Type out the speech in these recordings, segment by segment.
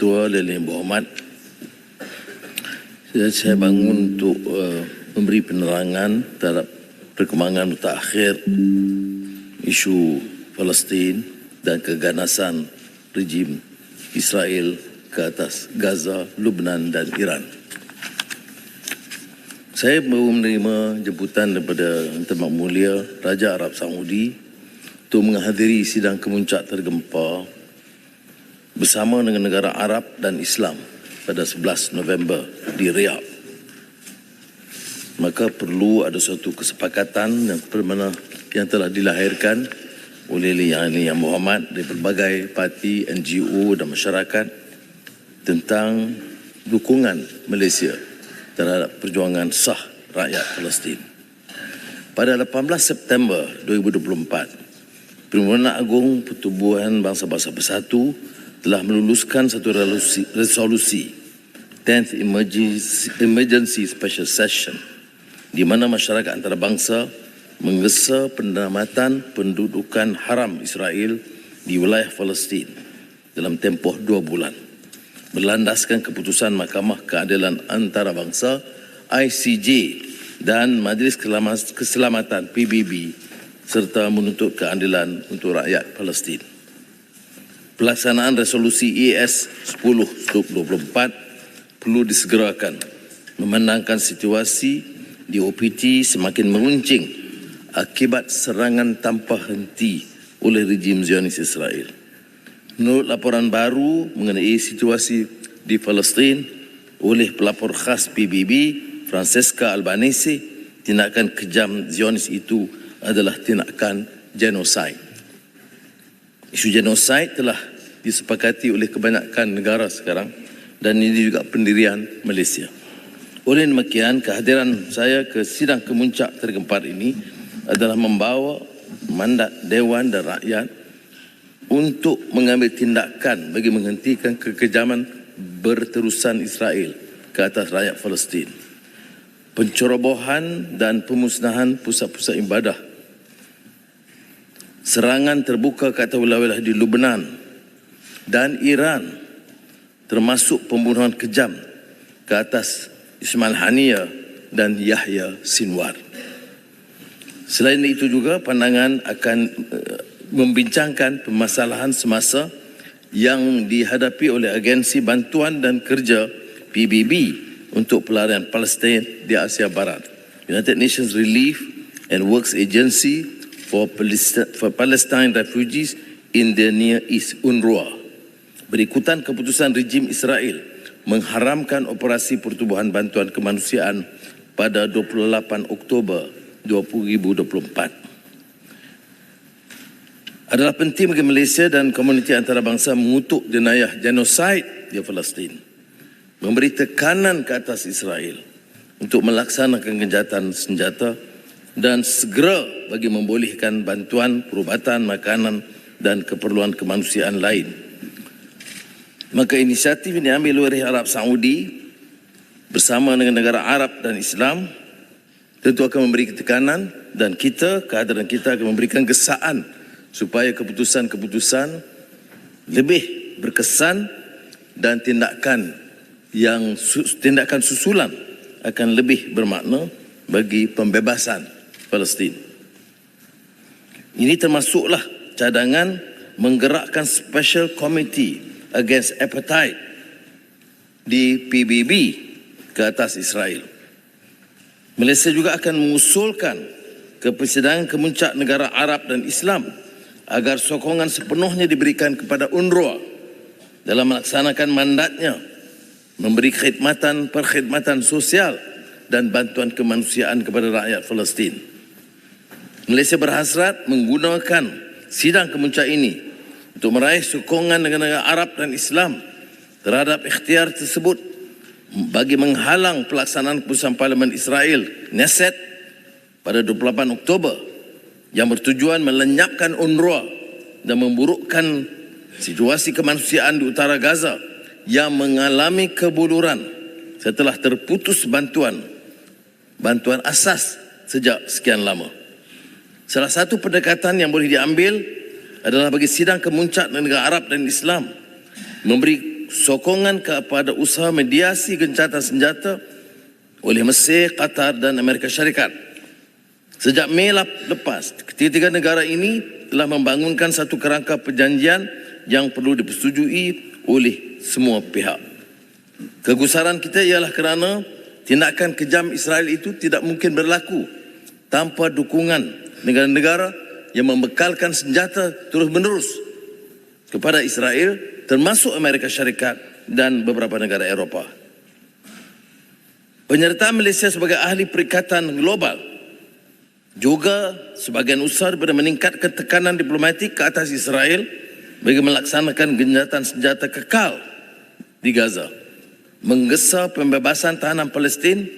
Ketua yang berhormat, saya bangun untuk memberi penerangan terhadap perkembangan mutakhir isu Palestin dan keganasan rejim Israel ke atas Gaza, Lebanon dan Iran. Saya baru menerima jemputan daripada Yang Terhormat Mulia Raja Arab Saudi untuk menghadiri sidang kemuncak tergempar bersama dengan negara Arab dan Islam pada 11 November di Riyadh. Maka perlu ada suatu kesepakatan yang telah dilahirkan oleh Yang Berhormat dari berbagai parti, NGO dan masyarakat tentang dukungan Malaysia terhadap perjuangan sah rakyat Palestin. Pada 18 September 2024, Permohonan Agung Pertubuhan Bangsa-Bangsa Bersatu telah meluluskan satu resolusi 10th Emergency Special Session di mana masyarakat antarabangsa menggesa penyelamatan pendudukan haram Israel di wilayah Palestin dalam tempoh 2 bulan berlandaskan keputusan Mahkamah Keadilan Antarabangsa ICJ dan Majlis Keselamatan PBB serta menuntut keadilan untuk rakyat Palestin. Pelaksanaan resolusi ES 10/24 perlu disegerakan memandangkan situasi di OPT semakin meruncing akibat serangan tanpa henti oleh rejim Zionis Israel. Menurut laporan baru mengenai situasi di Palestin oleh pelapor khas PBB Francesca Albanese, tindakan kejam Zionis itu adalah tindakan genosid. Isu genosid telah disepakati oleh kebanyakan negara sekarang dan ini juga pendirian Malaysia. Oleh demikian, kehadiran saya ke sidang kemuncak tergempar ini adalah membawa mandat Dewan dan rakyat untuk mengambil tindakan bagi menghentikan kekejaman berterusan Israel ke atas rakyat Palestin. Pencerobohan dan pemusnahan pusat-pusat ibadah, serangan terbuka ke atas wilayah di Lebanon dan Iran, termasuk pembunuhan kejam ke atas Ismail Haniyah dan Yahya Sinwar. Selain itu juga pandangan akan membincangkan permasalahan semasa yang dihadapi oleh Agensi Bantuan dan Kerja PBB untuk pelarian Palestin di Asia Barat, United Nations Relief and Works Agency for Palestine Refugees in the Near East, UNRWA. Berikutan keputusan rejim Israel mengharamkan operasi pertubuhan bantuan kemanusiaan pada 28 Oktober 2024. Adalah penting bagi Malaysia dan komuniti antarabangsa mengutuk jenayah genosid di Palestin, memberi tekanan ke atas Israel untuk melaksanakan gencatan senjata dan segera bagi membolehkan bantuan perubatan, makanan dan keperluan kemanusiaan lain. Maka inisiatif ini diambil oleh Arab Saudi bersama dengan negara Arab dan Islam tentu akan memberi tekanan dan kehadiran kita akan memberikan gesaan supaya keputusan-keputusan lebih berkesan dan tindakan susulan akan lebih bermakna bagi pembebasan Palestin. Ini termasuklah cadangan menggerakkan Special Committee Against Apartheid di PBB ke atas Israel. Malaysia juga akan mengusulkan ke persidangan kemuncak negara Arab dan Islam agar sokongan sepenuhnya diberikan kepada UNRWA dalam melaksanakan mandatnya memberi perkhidmatan sosial dan bantuan kemanusiaan kepada rakyat Palestin. Malaysia berhasrat menggunakan sidang kemuncak ini untuk meraih sokongan negara Arab dan Islam terhadap ikhtiar tersebut bagi menghalang pelaksanaan keputusan Parlimen Israel Knesset pada 28 Oktober yang bertujuan melenyapkan UNRWA dan memburukkan situasi kemanusiaan di utara Gaza yang mengalami kebuluran setelah terputus bantuan asas sejak sekian lama. Salah satu pendekatan yang boleh diambil adalah bagi sidang kemuncak negara Arab dan Islam memberi sokongan kepada usaha mediasi gencatan senjata oleh Mesir, Qatar dan Amerika Syarikat. Sejak Mei lepas, ketiga negara ini telah membangunkan satu kerangka perjanjian yang perlu dipersetujui oleh semua pihak. Kegusaran kita ialah kerana tindakan kejam Israel itu tidak mungkin berlaku tanpa dukungan negara-negara yang membekalkan senjata terus-menerus kepada Israel, termasuk Amerika Syarikat dan beberapa negara Eropah. Penyertaan Malaysia sebagai ahli perikatan global juga sebagian usaha daripada meningkatkan tekanan diplomatik ke atas Israel bagi melaksanakan gencatan senjata kekal di Gaza, menggesa pembebasan tahanan Palestin,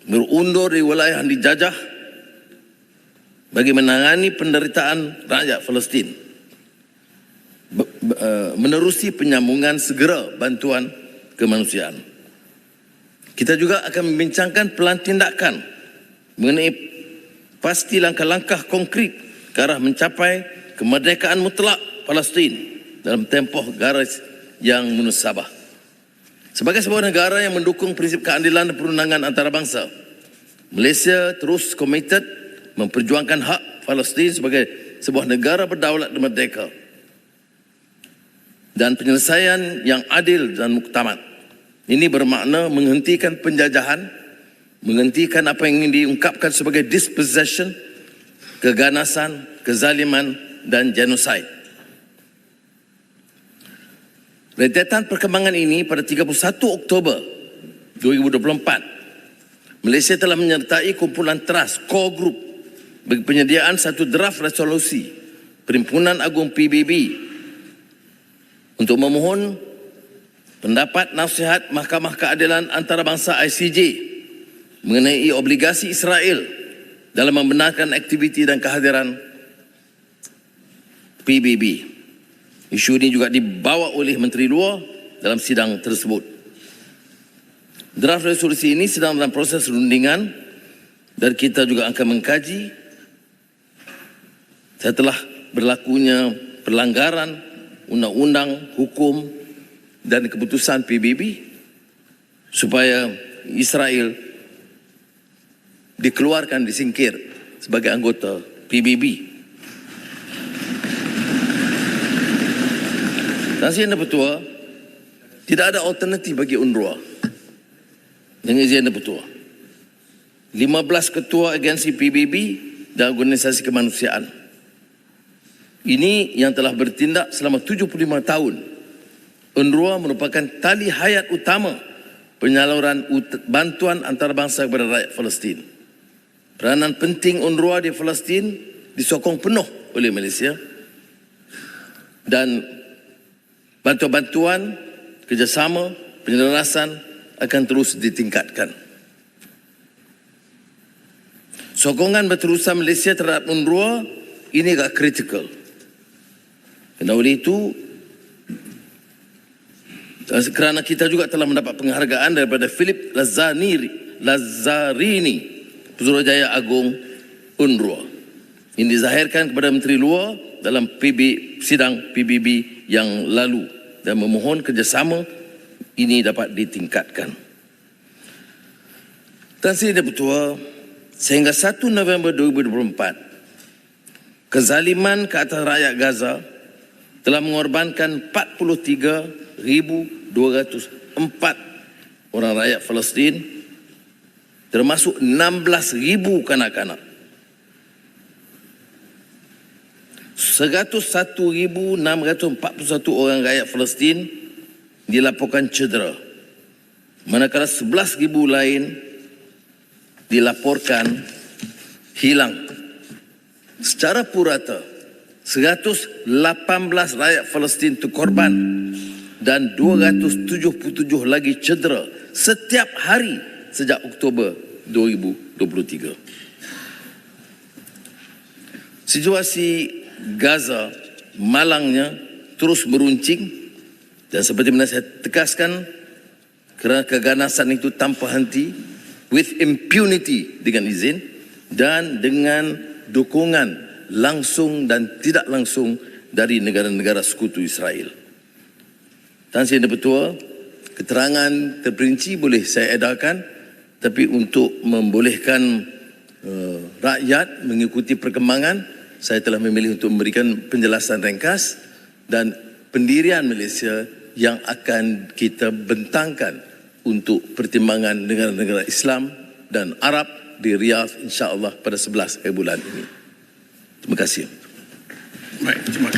berundur di wilayah yang dijajah bagi menangani penderitaan rakyat Palestin, menerusi penyambungan segera bantuan kemanusiaan. Kita juga akan membincangkan pelan tindakan mengenai pasti langkah-langkah konkret ke arah mencapai kemerdekaan mutlak Palestin dalam tempoh garis yang munasabah. Sebagai sebuah negara yang mendukung prinsip keadilan dan perundangan antarabangsa, Malaysia terus komited memperjuangkan hak Palestin sebagai sebuah negara berdaulat dan merdeka dan penyelesaian yang adil dan muktamad. Ini bermakna menghentikan penjajahan, menghentikan apa yang ingin diungkapkan sebagai dispossession, keganasan, kezaliman dan genosid. Rentetan perkembangan ini pada 31 Oktober 2024, Malaysia telah menyertai kumpulan trust core group bagi penyediaan satu draft resolusi Perhimpunan Agung PBB untuk memohon pendapat nasihat Mahkamah Keadilan Antarabangsa ICJ mengenai obligasi Israel dalam membenarkan aktiviti dan kehadiran PBB. Isu ini juga dibawa oleh Menteri Luar dalam sidang tersebut. Draft resolusi ini sedang dalam proses rundingan dan kita juga akan mengkaji setelah berlakunya pelanggaran undang-undang, hukum dan keputusan PBB supaya Israel dikeluarkan, disingkir sebagai anggota PBB. Dan Yang Bertuah, tidak ada alternatif bagi UNRWA dengan Yang Bertuah. 15 ketua agensi PBB dan organisasi kemanusiaan ini yang telah bertindak selama 75 tahun. UNRWA merupakan tali hayat utama penyaluran bantuan antarabangsa kepada rakyat Palestin. Peranan penting UNRWA di Palestin disokong penuh oleh Malaysia dan bantuan-bantuan, kerjasama, penyelarasan akan terus ditingkatkan. Sokongan berterusan Malaysia terhadap UNRWA ini agak kritikal. Kerana oleh itu, kerana kita juga telah mendapat penghargaan daripada Philip Lazzarini, Pesuruhjaya Agung UNRWA. Ini dizahirkan kepada Menteri Luar dalam sidang PBB yang lalu dan memohon kerjasama ini dapat ditingkatkan. Tan Sri Bertuah, sehingga 1 November 2024, kezaliman ke atas rakyat Gaza telah mengorbankan 43,204 orang rakyat Palestin, termasuk 16,000 kanak-kanak. 101,641 orang rakyat Palestin dilaporkan cedera, manakala 11,000 lain dilaporkan hilang. Secara purata, 118 rakyat Palestin terkorban dan 277 lagi cedera setiap hari sejak Oktober 2023. Situasi Gaza malangnya terus meruncing dan seperti mana saya tegaskan, kerana keganasan itu tanpa henti, with impunity dengan izin dan dengan dukungan langsung dan tidak langsung dari negara-negara sekutu Israel. Tan Sri Ketua, keterangan terperinci boleh saya edarkan, tapi untuk membolehkan rakyat mengikuti perkembangan, saya telah memilih untuk memberikan penjelasan ringkas dan pendirian Malaysia yang akan kita bentangkan untuk pertimbangan negara-negara Islam dan Arab di Riyadh insya-Allah pada 11 bulan ini. Terima kasih. Baik, terima kasih.